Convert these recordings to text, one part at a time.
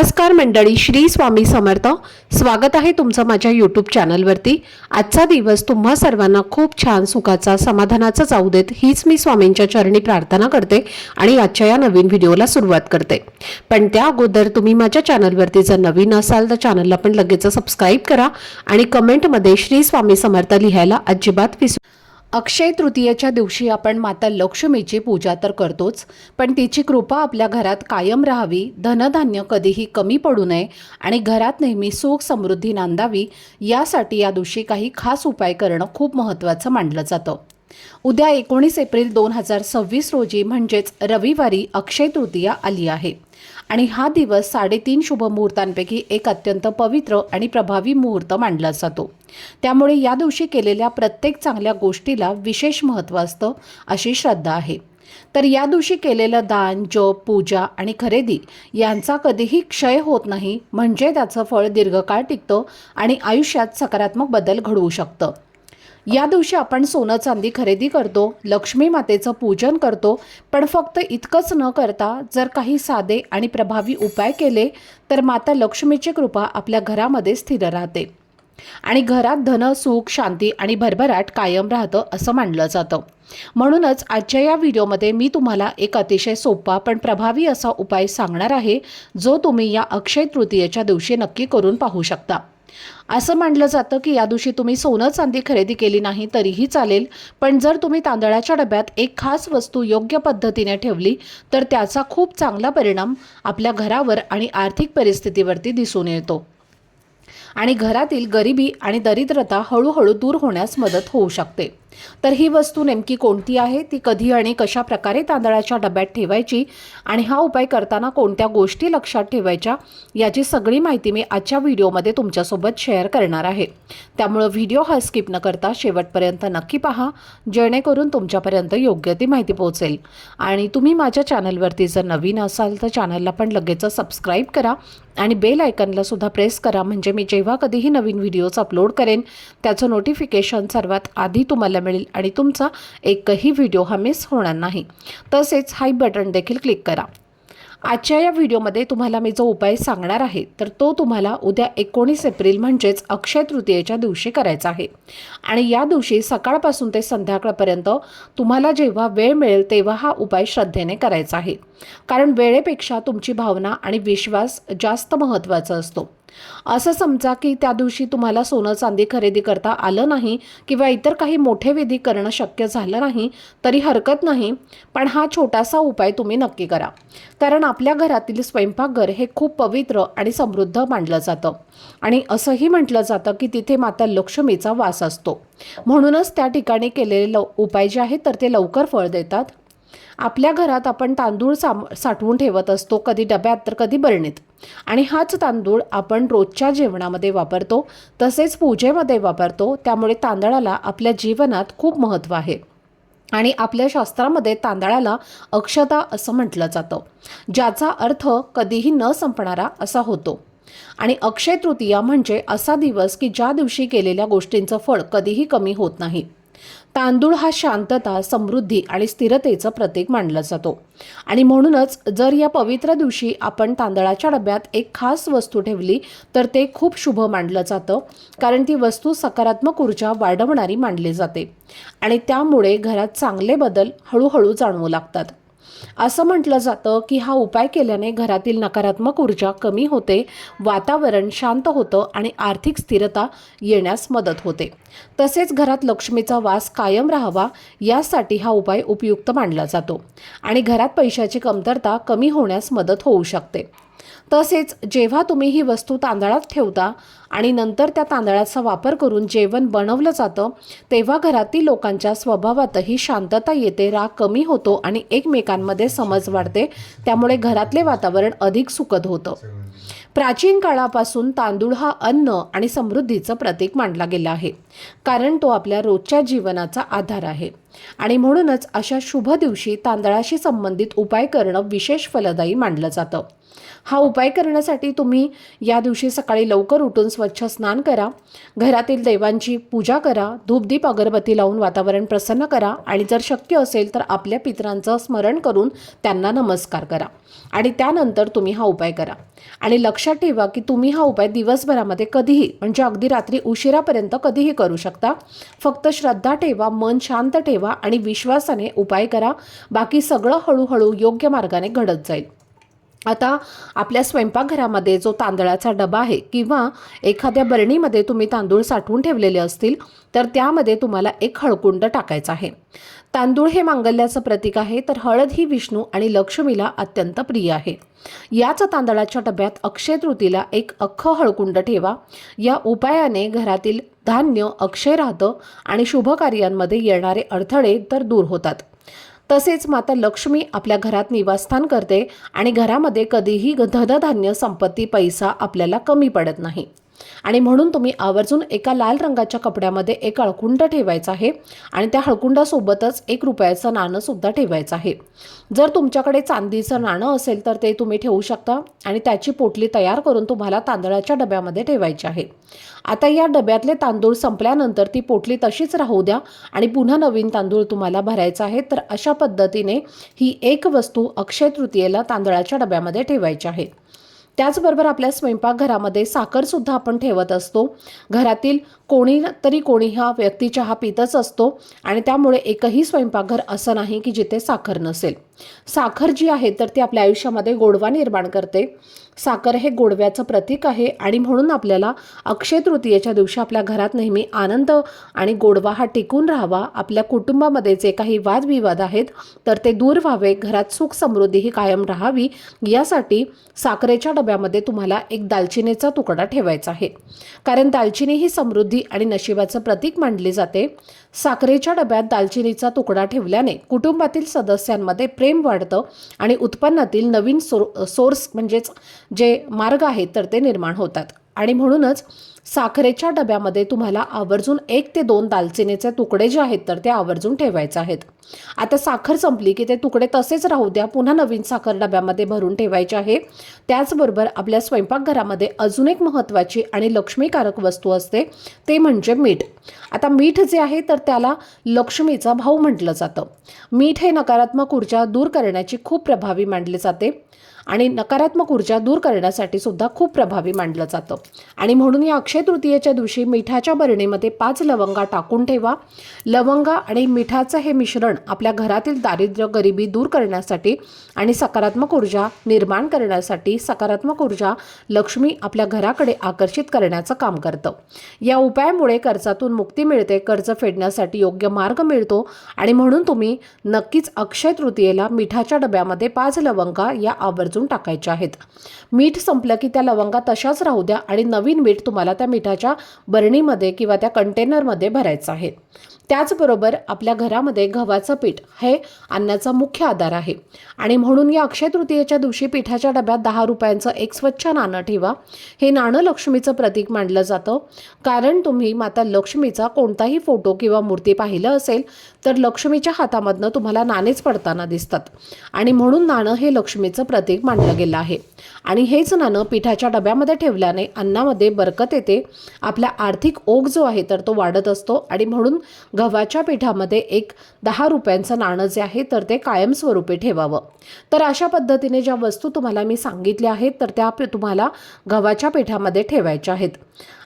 नमस्कार मंडळी, श्री स्वामी समर्थ. स्वागत आहे तुमचं माझ्या यूट्यूब चॅनलवरती. आजचा दिवस तुम्हा सर्वांना खूप छान, सुखाचा, समाधानाचा जाऊ देत, हीच मी स्वामींच्या चरणी प्रार्थना करते आणि आजच्या या नवीन व्हिडिओला सुरुवात करते. पण त्या अगोदर तुम्ही माझ्या चॅनलवरती जर नवीन असाल तर चॅनलला पण लगेच सबस्क्राईब करा आणि कमेंटमध्ये श्री स्वामी समर्थ लिहायला अजिबात विसरू. अक्षय तृतीयेच्या दिवशी आपण माता लक्ष्मीची पूजा तर करतोच, पण तिची कृपा आपल्या घरात कायम राहावी, धनधान्य कधीही कमी पडू नये आणि घरात नेहमी सुख समृद्धी नांदावी, यासाठी या दिवशी काही खास उपाय करणं खूप महत्त्वाचं मानलं जातं. उद्या 19 एप्रिल 2026 रोजी म्हणजेच रविवारी अक्षय तृतीया आली आहे आणि हा दिवस 3.5 शुभ मुहूर्तांपैकी एक अत्यंत पवित्र आणि प्रभावी मुहूर्त मानला जातो. त्यामुळे या दिवशी केलेल्या प्रत्येक चांगल्या गोष्टीला विशेष महत्त्व असतं अशी श्रद्धा आहे. तर या दिवशी केलेलं दान, जप, पूजा आणि खरेदी यांचा कधीही क्षय होत नाही, म्हणजे त्याचं फळ दीर्घकाळ टिकतं आणि आयुष्यात सकारात्मक बदल घडवू शकतं. या दिवशी आपण सोनं चांदी खरेदी करतो, लक्ष्मी मातेचं पूजन करतो, पण फक्त इतकंच न करता जर काही साधे आणि प्रभावी उपाय केले तर माता लक्ष्मीची कृपा आपल्या घरामध्ये स्थिर राहते आणि घरात धन, सुख, शांती आणि भरभराट कायम राहतं असं मानलं जातं. म्हणूनच आजच्या या व्हिडिओमध्ये मी तुम्हाला एक अतिशय सोपा पण प्रभावी असा उपाय सांगणार आहे, जो तुम्ही या अक्षय तृतीयेच्या दिवशी नक्की करून पाहू शकता. असं मानलं जातं की या दिवशी तुम्ही सोनं चांदी खरेदी केली नाही तरीही चालेल, पण जर तुम्ही तांदळाच्या डब्यात एक खास वस्तू योग्य पद्धतीने ठेवली तर त्याचा खूप चांगला परिणाम आपल्या घरावर आणि आर्थिक परिस्थितीवरती दिसून येतो आणि घरातील गरिबी आणि दरिद्रता हळूहळू दूर होण्यास मदत होऊ शकते. तर ही वस्तू नेमकी कोणती आहे, ती कधी आणि कशा प्रकारे तांदळाच्या डब्यात ठेवायची आणि हा उपाय करताना कोणत्या गोष्टी लक्षात ठेवायच्या, याची सगळी माहिती मी आजच्या व्हिडिओमध्ये तुमच्यासोबत शेअर करणार आहे. त्यामुळे व्हिडिओ हा स्किप न करता शेवटपर्यंत नक्की पहा, जेणेकरून तुमच्यापर्यंत योग्य ती माहिती पोहोचेल. आणि तुम्ही माझ्या चॅनलवरती जर नवीन असाल तर चॅनलला पण लगेच सबस्क्राईब करा आणि बेल आयकनला सुद्धा प्रेस करा, म्हणजे मी जेव्हा कधीही नवीन व्हिडिओज अपलोड करेन त्याचं नोटिफिकेशन सर्वात आधी तुम्हाला मिळेल आणि तुमचा एकही व्हिडिओ हा मिस होणार नाही. तसेच हाय बटन देखील क्लिक करा. आजच्या या व्हिडिओमध्ये तुम्हाला मी जो उपाय सांगणार आहे तर तो तुम्हाला उद्या 19 एप्रिल म्हणजेच अक्षय तृतीयेच्या दिवशी करायचा आहे आणि या दिवशी सकाळपासून ते संध्याकाळपर्यंत तुम्हाला जेव्हा वेळ मिळेल तेव्हा हा उपाय श्रद्धेने करायचा आहे, कारण वेळेपेक्षा तुमची भावना आणि विश्वास जास्त महत्त्वाचा असतो. असं समजा की त्या दिवशी तुम्हाला सोनं चांदी खरेदी करता आलं नाही किंवा इतर काही मोठे विधी करणं शक्य झालं नाही तरी हरकत नाही, पण हा छोटासा उपाय तुम्ही नक्की करा, कारण आपल्या घरातील स्वयंपाकघर हे खूप पवित्र आणि समृद्ध मानलं जातं आणि असंही म्हटलं जातं की तिथे माता लक्ष्मीचा वास असतो. म्हणूनच त्या ठिकाणी केलेले उपाय जे आहेत तर ते लवकर फळ देतात. आपल्या घरात आपण तांदूळ साठवून ठेवत असतो, कधी डब्यात तर कधी बरणीत, आणि हाच तांदूळ आपण रोजच्या जेवणामध्ये वापरतो, तसेच पूजेमध्ये वापरतो. त्यामुळे तांदळाला आपल्या जीवनात खूप महत्त्व आहे आणि आपल्या शास्त्रामध्ये तांदळाला अक्षता असं म्हटलं जातं, ज्याचा अर्थ कधीही न संपणारा असा होतो. आणि अक्षय तृतीया म्हणजे असा दिवस की ज्या दिवशी केलेल्या गोष्टींचं फळ कधीही कमी होत नाही. तांदूळ हा शांतता, समृद्धी आणि स्थिरतेचं प्रतीक मानला जातो आणि म्हणूनच जर या पवित्र दिवशी आपण तांदळाच्या डब्यात एक खास वस्तू ठेवली तर ते खूप शुभ मानलं जातं, कारण ती वस्तू सकारात्मक ऊर्जा वाढवणारी मानली जाते आणि त्यामुळे घरात चांगले बदल हळूहळू जाणवू लागतात. असं म्हटलं जातं की हा उपाय केल्याने घरातील नकारात्मक ऊर्जा कमी होते, वातावरण शांत होतं आणि आर्थिक स्थिरता येण्यास मदत होते. तसेच घरात लक्ष्मीचा वास कायम राहावा यासाठी हा उपाय उपयुक्त मानला जातो आणि घरात पैशाची कमतरता कमी होण्यास मदत होऊ शकते. तसेच जेव्हा तुम्ही ही वस्तू तांदळात ठेवता आणि नंतर त्या तांदळाचा वापर करून जेवण बनवलं जातं तेव्हा घरातील लोकांच्या स्वभावातही शांतता येते, राग कमी होतो आणि एकमेकांमध्ये समज वाढते. त्यामुळे घरातले वातावरण अधिक सुखद होतं. प्राचीन काळापासून तांदूळ हा अन्न आणि समृद्धीचं प्रतीक मानला गेला आहे, कारण तो आपल्या रोजच्या जीवनाचा आधार आहे आणि म्हणूनच अशा शुभ दिवशी तांदळाशी संबंधित उपाय करणं विशेष फलदायी मानलं जातं. हा उपाय करण्यासाठी तुम्ही या दिवशी सकाळी लवकर उठून स्वच्छ स्नान करा, घरातील देवांची पूजा करा, धूपदीप अगरबत्ती लावून वातावरण प्रसन्न करा आणि जर शक्य असेल तर आपल्या पितरांचं स्मरण करून त्यांना नमस्कार करा आणि त्यानंतर तुम्ही हा उपाय करा. आणि लक्षात ठेवा की तुम्ही हा उपाय दिवसभरामध्ये कधीही म्हणजे अगदी रात्री उशिरापर्यंत कधीही करू शकता. फक्त श्रद्धा ठेवा, मन शांत ठेवा आणि विश्वासाने उपाय करा. बाकी सगळं हळूहळू योग्य मार्गाने घडत जाईल. आता आपल्या स्वयंपाकघरामध्ये जो तांदळाचा डबा आहे किंवा एखाद्या बरणीमध्ये तुम्ही तांदूळ साठवून ठेवलेले असतील तर त्यामध्ये तुम्हाला एक हळकुंड टाकायचा आहे. तांदूळ हे मांगल्याचं प्रतीक आहे, तर हळद ही विष्णू आणि लक्ष्मीला अत्यंत प्रिय आहे. याच तांदळाच्या डब्यात अक्षय तृतीला एक अख्खं हळकुंड ठेवा. या उपायाने घरातील धान्य अक्षय राहतं आणि शुभ कार्यांमध्ये येणारे अडथळे तर दूर होतात. तसेच माता लक्ष्मी आपल्या घरात निवासस्थान करते आणि घरामध्ये कधीही धनधान्य, संपत्ती, पैसा आपल्याला कमी पडत नाही. आणि म्हणून तुम्ही आवर्जून एका लाल रंगाच्या कपड्यामध्ये एक हळकुंड ठेवायचा आहे आणि त्या हळकुंडासोबतच ₹1 नाणं सुद्धा ठेवायचं आहे. जर तुमच्याकडे चांदीचं नाणं असेल तर ते तुम्ही ठेवू शकता आणि त्याची पोटली तयार करून तुम्हाला तांदळाच्या डब्यामध्ये ठेवायची आहे. आता या डब्यातले तांदूळ संपल्यानंतर ती पोटली तशीच राहू द्या आणि पुन्हा नवीन तांदूळ तुम्हाला भरायचा आहे. तर अशा पद्धतीने ही एक वस्तू अक्षय तृतीयेला तांदळाच्या डब्यामध्ये ठेवायची आहे. त्याचबरोबर आपल्या स्वयंपाकघरामध्ये साखरसुद्धा आपण ठेवत असतो. घरातील कोणी हा व्यक्ती चहा पितच असतो आणि त्यामुळे एकही स्वयंपाकघर असं नाही की जिथे साखर नसेल. साखर जी आहे तर ती आपल्या आयुष्यामध्ये गोडवा निर्माण करते. साखर हे गोडव्याचं प्रतीक आहे आणि म्हणून आपल्याला अक्षय तृतीयेच्या दिवशी आपल्या घरात नेहमी आनंद आणि गोडवा हा टिकून राहावा. आपल्या कुटुंबामध्ये जे काही वादविवाद आहेत तर ते दूर व्हावे, घरात सुख समृद्धी ही कायम राहावी, यासाठी साखरेच्या डब्यामध्ये तुम्हाला एक दालचिनीचा तुकडा ठेवायचा आहे. कारण दालचिनी ही समृद्धी आणि नशिबाचं प्रतीक मानले जाते. साखरेच्या डब्यात दालचिनीचा तुकडा ठेवल्याने कुटुंबातील सदस्यांमध्ये प्रेम वाढतं आणि उत्पन्नातील नवीन सोर्स म्हणजेच जे मार्ग आहेत तर ते निर्माण होतात. आणि म्हणूनच साखरेच्या डब्यामध्ये तुम्हाला आवर्जून 1 ते 2 दालचिनीचे तुकडे जे आहेत तर ते आवर्जून ठेवायचे आहेत. आता साखर संपली की ते तुकडे तसेच राहू द्या, पुन्हा नवीन साखर डब्यामध्ये भरून ठेवायचे आहे. त्याचबरोबर आपल्या स्वयंपाकघरामध्ये अजून एक महत्त्वाची आणि लक्ष्मीकारक वस्तू असते, ते म्हणजे मीठ. आता मीठ जे आहे तर त्याला लक्ष्मीचा भाऊ म्हटलं जातं. मीठ हे नकारात्मक ऊर्जा दूर करण्याची खूप प्रभावी मानले जाते आणि नकारात्मक ऊर्जा दूर करण्यासाठी सुद्धा खूप प्रभावी मानलं जातं. आणि म्हणून या अक्षय तृतीयेच्या दिवशी मिठाच्या बरणीमध्ये 5 लवंगा टाकून ठेवा. लवंगा आणि मिठाचं हे मिश्रण आपल्या घरातील दारिद्र्य, गरिबी दूर करण्यासाठी आणि सकारात्मक ऊर्जा निर्माण करण्यासाठी, सकारात्मक ऊर्जा लक्ष्मी आपल्या घराकडे आकर्षित करण्याचं काम करतं. या उपायामुळे कर्जातून मुक्ती मिळते, कर्ज फेडण्यासाठी योग्य मार्ग मिळतो आणि म्हणून तुम्ही नक्कीच अक्षय तृतीयेला मिठाच्या डब्यामध्ये 5 लवंगा या आवर्जून टाकायच्या आहेत. मीठ संपलं की त्या लवंगा तशाच राहू द्या आणि नवीन मीठ तुम्हाला त्या मिठाच्या बरणीमध्ये किंवा त्या कंटेनरमध्ये भरायचं आहे. त्याचबरोबर आपल्या घरामध्ये गव्हाचं पीठ हे अन्नाचा मुख्य आधार आहे आणि म्हणून या अक्षय तृतीयेच्या दिवशी पिठाच्या डब्यात ₹10 एक स्वच्छ नाणं ठेवा. हे नाणं लक्ष्मीचं प्रतीक मानलं जातं. कारण तुम्ही माता लक्ष्मीचा कोणताही फोटो किंवा मूर्ती पाहिलं असेल तर लक्ष्मीच्या हातामधनं तुम्हाला नाणेच पडताना दिसतात आणि म्हणून नाणं हे लक्ष्मीचं प्रतीक मानलं गेलं आहे. आणि हेच नाणं पिठाच्या डब्यामध्ये ठेवल्याने अन्नामध्ये बरकत येते, आपला आर्थिक ओघ जो आहे तर तो वाढत असतो आणि म्हणून गव्हाच्या पिठामध्ये एक ₹10 नाणं जे आहे तर ते कायमस्वरूपी ठेवावं. तर अशा पद्धतीने ज्या वस्तू तुम्हाला मी सांगितल्या आहेत तर त्या तुम्हाला गव्हाच्या पिठामध्ये ठेवायच्या आहेत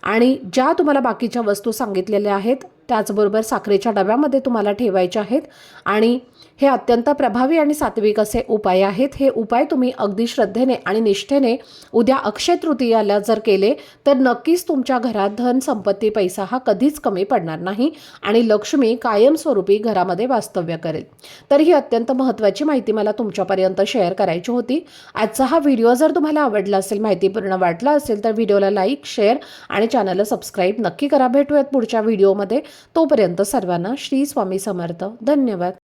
आणि ज्या तुम्हाला बाकीच्या वस्तू सांगितलेल्या आहेत त्याचबरोबर साखरेच्या डब्यामध्ये तुम्हाला ठेवायच्या आहेत. आणि हे अत्यंत प्रभावी आणि सात्विक असे उपाय आहेत. हे उपाय तुम्ही अगदी श्रद्धेने आणि निष्ठेने उद्या अक्षय तृतीयाला जर केले तर नक्कीच तुमच्या घरात धन, संपत्ती, पैसा हा कधीच कमी पडणार नाही आणि लक्ष्मी कायमस्वरूपी घरामध्ये वास्तव्य करेल. तर ही अत्यंत महत्त्वाची माहिती मला तुमच्यापर्यंत शेअर करायची होती. आजचा हा व्हिडिओ जर तुम्हाला आवडला असेल, माहितीपूर्ण वाटला असेल तर व्हिडिओला लाईक, शेअर आणि चॅनलला सबस्क्राईब नक्की करा. भेटूयात पुढच्या व्हिडिओमध्ये. तोपर्यंत सर्वांना श्री स्वामी समर्थ. धन्यवाद.